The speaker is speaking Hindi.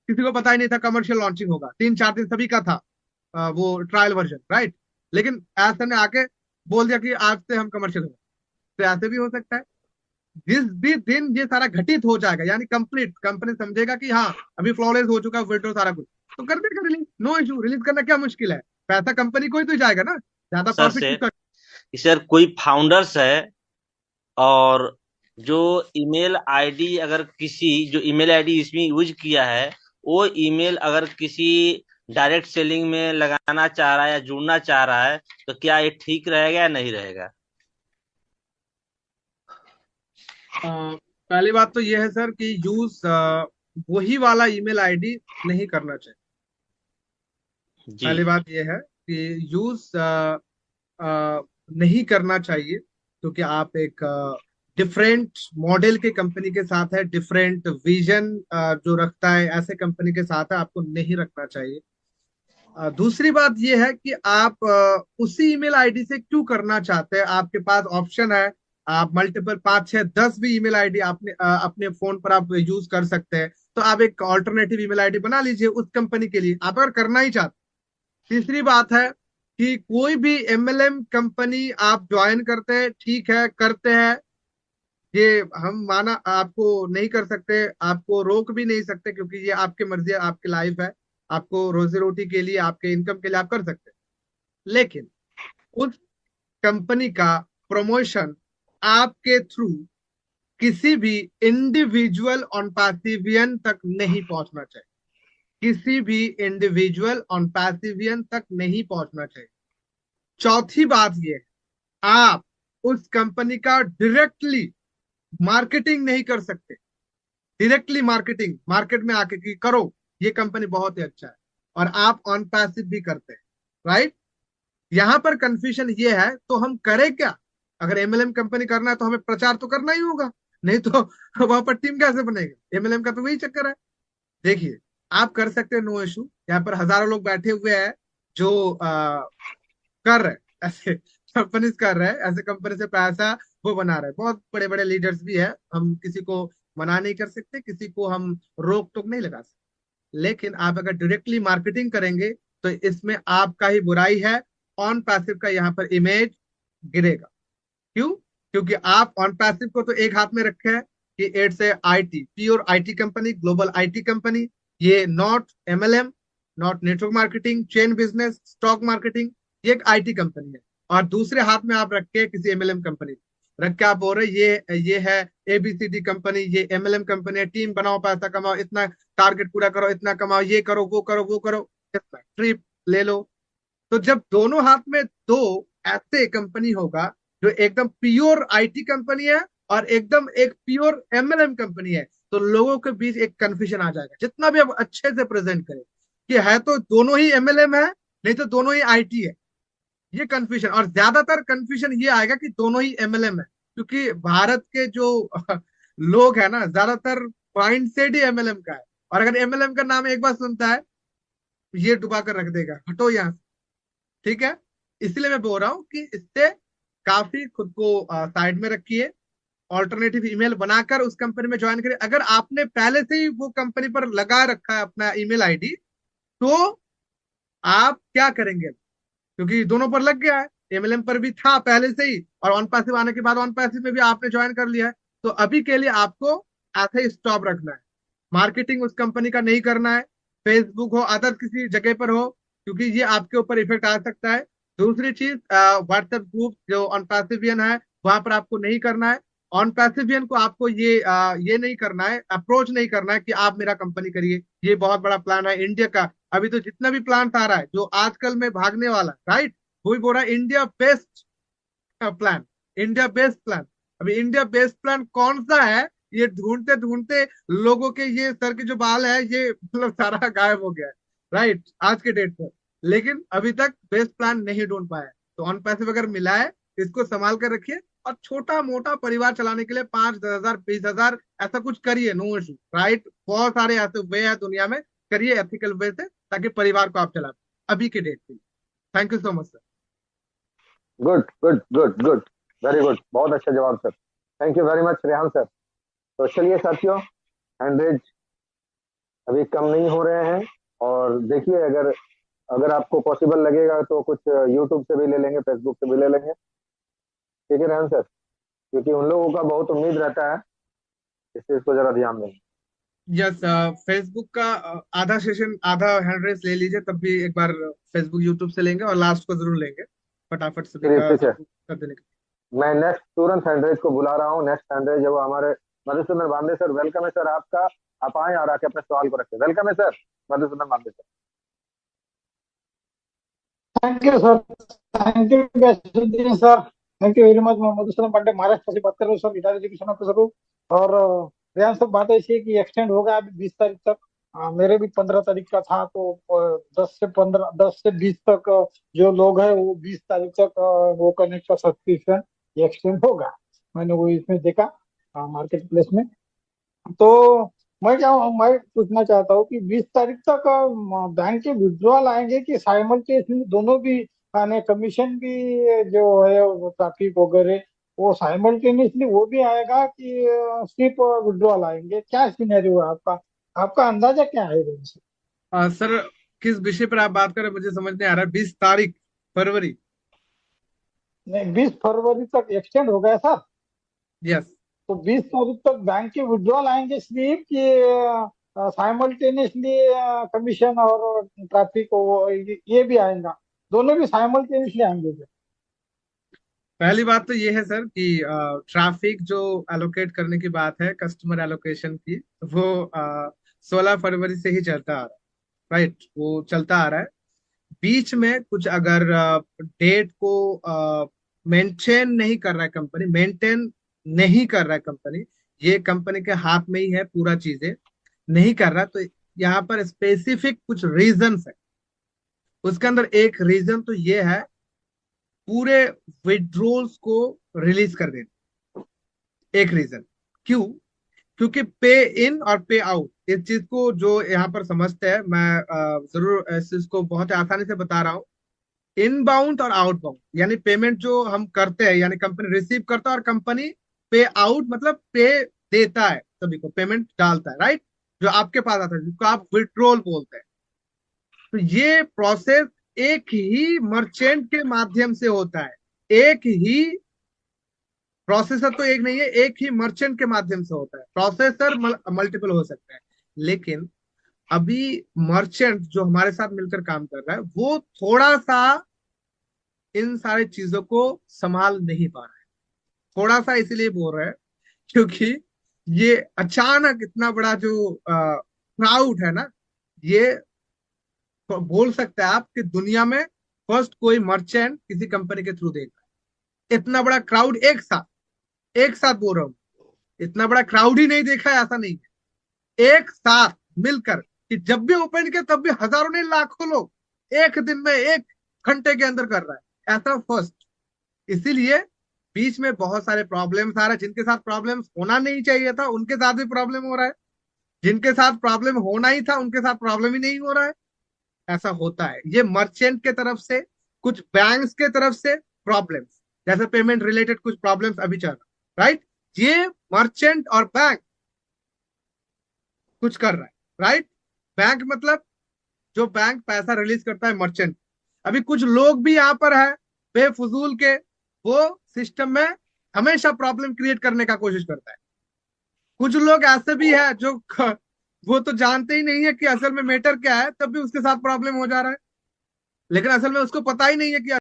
किसी को पता ही नहीं था कमर्शियल लॉन्चिंग होगा, 3-4 दिन सभी का था वो ट्रायल वर्जन, राइट। लेकिन ऐसा ने आके बोल दिया कि आज से हम कमर्शियल होगा। तो ऐसे भी हो सकता है। जिस भी दिन ये सारा घटित हो जाएगा, यानी कंप्लीट, कंपनी समझेगा कि हाँ अभी फ्लॉलेस हो चुका है विड्रॉ सारा कुछ, तो कर देगा रिलीज, नो इशू। रिलीज करना क्या मुश्किल है, पैसा कंपनी को ही तो जाएगा ना, ज्यादा सर प्रॉफिट से किसका। सर कोई फाउंडर्स है, और जो ईमेल आईडी अगर किसी जो ईमेल आईडी इसमें यूज किया है, वो ईमेल अगर किसी डायरेक्ट सेलिंग में लगाना चाह रहा है या जुड़ना चाह रहा है, तो क्या ये ठीक रहेगा या नहीं रहेगा? पहली बात तो ये है सर कि यूज वही वाला ईमेल आईडी नहीं करना चाहिए। जी। पहली बात ये है कि यूज नहीं करना चाहिए, क्योंकि आप एक डिफरेंट मॉडल के कंपनी के साथ है, डिफरेंट विजन जो रखता है ऐसे कंपनी के साथ है, आपको नहीं रखना चाहिए। दूसरी बात यह है कि आप उसी ईमेल आईडी से क्यों करना चाहते हैं, आपके पास ऑप्शन है। आप मल्टीपल 5, 6, 10 भी ईमेल आईडी अपने फोन पर आप यूज कर सकते हैं। तो आप एक ऑल्टरनेटिव ईमेल आईडी बना लीजिए उस कंपनी के लिए, आप अगर करना ही चाहते हैं। तीसरी बात है कि कोई भी एमएलएम कंपनी आप ज्वाइन करते हैं, ठीक है करते हैं, ये हम माना आपको नहीं कर सकते, आपको रोक भी नहीं सकते, क्योंकि ये आपकी मर्जी है, आपकी लाइफ है। आपको रोजी रोटी के लिए, आपके इनकम के लिए आप कर सकते हैं। लेकिन उस कंपनी का प्रमोशन आपके थ्रू किसी भी इंडिविजुअल ऑन पैसिवियन तक नहीं पहुंचना चाहिए। किसी भी इंडिविजुअल ऑन पैसिवियन तक नहीं पहुंचना चाहिए। चौथी बात ये है, आप उस कंपनी का डायरेक्टली मार्केटिंग नहीं कर सकते। डायरेक्टली मार्केटिंग मार्केट में आके कि करो ये कंपनी बहुत ही अच्छा है, और आप ऑन पैसिव भी करते हैं, राइट। यहां पर कंफ्यूजन ये है, तो हम करें क्या। अगर एमएलएम कंपनी करना है तो हमें प्रचार तो करना ही होगा, नहीं तो वहां पर टीम कैसे बनेगा। एमएलएम का तो वही चक्कर है। देखिए, आप कर सकते हैं, नो इशू। यहाँ पर हजारों लोग बैठे हुए हैं जो कर रहे हैं ऐसे कंपनीज कर रहे हैं, ऐसे कंपनी से पैसा वो बना रहे हैं। बहुत बड़े बड़े लीडर्स भी है, हम किसी को मना नहीं कर सकते, किसी को हम रोक टोक नहीं लगा सकते। लेकिन आप अगर डायरेक्टली मार्केटिंग करेंगे तो इसमें आपका ही बुराई है। ऑन पैसिव का यहाँ पर इमेज गिरेगा। क्यों? क्योंकि आप ऑन पैसिव को तो एक हाथ में रखे हैं कि it's a IT, pure IT company, global IT company. ये not MLM, not network marketing, chain business, stock marketing. ये एक आईटी कंपनी है। और दूसरे हाथ में आप रख के किसी एमएलएम कंपनी रख के आप बोल रहे ये है एबीसीडी कंपनी, ये एमएलएम कंपनी है, टीम बनाओ, पैसा कमाओ, इतना टारगेट पूरा करो, इतना कमाओ, ये करो, वो करो, वो करो, इतना ट्रिप ले लो। तो जब दोनों हाथ में दो ऐसे कंपनी होगा, जो एकदम प्योर आईटी कंपनी है और एकदम एक प्योर एमएलएम कंपनी है, तो लोगों के बीच एक कंफ्यूजन आ जाएगा, जितना भी आप अच्छे से प्रेजेंट करें कि है तो दोनों ही एमएलएम है, नहीं तो दोनों ही आईटी है। ये कंफ्यूजन, और ज्यादातर कंफ्यूजन ये आएगा कि दोनों ही एमएलएम है, क्योंकि भारत के जो लोग है ना, ज्यादातर माइंड सेट ही एमएलएम का है। और अगर एमएलएम का नाम एक बार सुनता है, ये डुबा कर रख देगा, हटो यहाँ से। ठीक है। इसलिए मैं बोल रहा हूँ कि इससे काफी खुद को साइड में रखिए। ऑल्टरनेटिव ईमेल बनाकर उस कंपनी में ज्वाइन करिए। अगर आपने पहले से ही वो कंपनी पर लगा रखा है अपना ईमेल आईडी, तो आप क्या करेंगे, क्योंकि दोनों पर लग गया है। एमएलएम पर भी था पहले से ही, और ऑन पैसिव आने के बाद ऑन पैसिव में भी आपने ज्वाइन कर लिया है। तो अभी के लिए आपको ऐसे ही स्टॉप रखना है। मार्केटिंग उस कंपनी का नहीं करना है, फेसबुक हो, अदर किसी जगह पर हो, क्योंकि ये आपके ऊपर इफेक्ट आ सकता है। दूसरी चीज, व्हाट्सएप ग्रुप जो ऑन पैसिवियन है, वहां पर आपको नहीं करना है। ऑन पैसिवियन को आपको ये नहीं करना है, अप्रोच नहीं करना है कि आप मेरा कंपनी करिए, ये बहुत बड़ा प्लान है इंडिया का। अभी तो जितना भी प्लान आ रहा है जो आजकल में भागने वाला, राइट, वो भी बोल रहा है India best plan, India best plan. अभी इंडिया बेस्ट प्लान कौन सा है, ये ढूंढते ढूंढते लोगों के ये सर के जो बाल है ये मतलब सारा गायब हो गया है, राइट, आज के डेट पर। लेकिन अभी तक बेस्ट प्लान नहीं ढूंढ पाया है। तो ऑन पैसे अगर मिला है, इसको संभाल कर रखिए। और छोटा मोटा परिवार चलाने के लिए 5, 10 हजार, 20 हजार ऐसा कुछ करिए, नो इशू, राइट। बहुत सारे ऐसे वे है दुनिया में, करिए एथिकल वे से, ताकि परिवार को आप चला पाए अभी के डेट पे। Thank you so much sir. Good good good good, very good, बहुत अच्छा जवाब sir. Thank you very much Rehan sir. तो चलिए साथियों, हैंड रेज अभी कम नहीं हो रहे हैं। और देखिए, अगर अगर आपको पॉसिबल लगेगा तो कुछ यूट्यूब से भी ले लेंगे, फेसबुक से भी ले लेंगे। ठीक है रेहान सर, क्योंकि उन लोगों का बहुत उम्मीद रहता है, इस चीज को जरा ध्यान दें। यस, फेसबुक का आधा सेशन, आधा हैंड रेस ले लीजिए, तब भी एक बार फेसबुक यूट्यूब से लेंगे, और लास्ट को जरूर लेंगे फटाफट सभी चलिए का ठीक है, सबको कर देने के मैं नेक्स्ट तुरंत हैंड्रेज को बुला रहा हूँ। नेक्स्ट हैंड्रेज है वो हमारे मधुसूदन बांदे सर। वेलकम है सर आपका। आप आए और आके अपने सवाल को रखें। वेलकम है सर, मधुसूदन बांदे sir. Thank you sir. Thank you Ghiyasuddin sir. Thank you very much. मैं मधुसूदन पांडे महाराष्ट्र से बात कर रहा हूँ सर, गिटार एजुकेशन ऑफिसर हूँ। और रेहान सब बात ऐसी है कि एक्सटेंड होगा अभी 20 तारीख तक। मेरे भी 15 तारीख का था, तो 10 से 20 तक जो लोग हैं वो 20 तारीख तक वो करने का सब्सक्रिप्शन एक्सटेंड होगा। मैंने वो इसमें देखा मार्केट प्लेस में। तो मैं पूछना चाहता हूँ कि 20 तारीख तक बैंक के विड्रॉल आएंगे कि साइमल्टेनियसली दोनों भी आने, कमीशन भी जो है वो ट्रैफिक वगैरह वो साइमल्टेनियसली वो भी आएगा कि सिर्फ विड्रॉल आएंगे? क्या सिनेरियो है आपका? आपका अंदाजा क्या है इनसे? सर, किस विषय पर आप बात कर रहे हैं मुझे समझ नहीं आ रहा है। 20 तारीख फरवरी? नहीं, 20 फरवरी तक एक्सटेंड हो गया सर। यस। तो 20 तारीख तक बैंक के विड्रॉल आएंगे सिर्फ कि साइमल्टेनियसली कमीशन और ट्रैफिक ये भी आएगा? दोनों भी साइमल्टेनियसली आएंगे क्या? पहली बात तो ये है सर कि ट्रैफिक जो एलोकेट करने की बात है, कस्टमर एलोकेशन की, वो 16 फरवरी से ही चलता आ रहा है। राइट, वो चलता आ रहा है। बीच में कुछ अगर डेट को मेंटेन नहीं कर रहा है कंपनी, मेंटेन नहीं कर रहा है कंपनी, ये कंपनी के हाथ में ही है पूरा चीजें, नहीं कर रहा, तो यहाँ पर स्पेसिफिक कुछ रीजंस है। उसके अंदर एक रीजन तो ये है, पूरे विड्रोल्स को रिलीज कर देना। एक रीजन क्यों? क्योंकि पे इन और पे आउट, इस चीज को जो यहाँ पर समझते हैं, मैं जरूर इस चीज को बहुत आसानी से बता रहा हूँ। इनबाउंड और आउटबाउंड, यानी पेमेंट जो हम करते हैं, यानी कंपनी रिसीव करता है और कंपनी पे आउट मतलब पे देता है, सभी को पेमेंट डालता है, राइट, जो आपके पास आता है, जिसको आप विड्रोल बोलते हैं। तो ये प्रोसेस एक ही मर्चेंट के माध्यम से होता है। एक ही प्रोसेसर तो एक नहीं है, एक ही मर्चेंट के माध्यम से होता है। प्रोसेसर मल्टीपल हो सकते हैं, लेकिन अभी मर्चेंट जो हमारे साथ मिलकर काम कर रहा है, वो थोड़ा सा इन सारी चीजों को संभाल नहीं पा रहा है। थोड़ा सा इसीलिए बोल रहे हैं क्योंकि ये अचानक इतना बड़ा जो क्राउड है ना, ये बोल सकते हैं आप कि दुनिया में फर्स्ट कोई मर्चेंट किसी कंपनी के थ्रू देख रहा है। इतना बड़ा क्राउड एक साथ बोल रहा हूँ, इतना बड़ा क्राउड ही नहीं देखा है, ऐसा नहीं है। एक साथ मिलकर कि जब भी ओपन किया तब भी हजारों नहीं लाखों लोग एक दिन में, एक घंटे के अंदर कर रहा है, ऐसा फर्स्ट। इसीलिए बीच में बहुत सारे प्रॉब्लम्स आ रहे हैं। जिनके साथ प्रॉब्लम्स होना नहीं चाहिए था उनके साथ भी प्रॉब्लम हो रहा है, जिनके साथ प्रॉब्लम होना ही था उनके साथ प्रॉब्लम ही नहीं हो रहा है। ऐसा होता है, ये मर्चेंट के तरफ से, कुछ बैंक्स के तरफ से प्रॉब्लम्स, जैसे पेमेंट रिलेटेड कुछ प्रॉब्लम्स अभी चल रहा है, राइट। ये मर्चेंट और बैंक कुछ कर रहा है, राइट। बैंक मतलब जो बैंक पैसा रिलीज करता है मर्चेंट। अभी कुछ लोग भी यहाँ पर है बेफजूल के, वो सिस्टम में हमेशा प्रॉब्लम क्रिएट करने का कोशिश करता है। कुछ लोग ऐसे भी है जो वो तो जानते ही नहीं है कि असल में मैटर क्या है, तब भी उसके साथ प्रॉब्लम हो जा रहा है, लेकिन असल में उसको पता ही नहीं है कि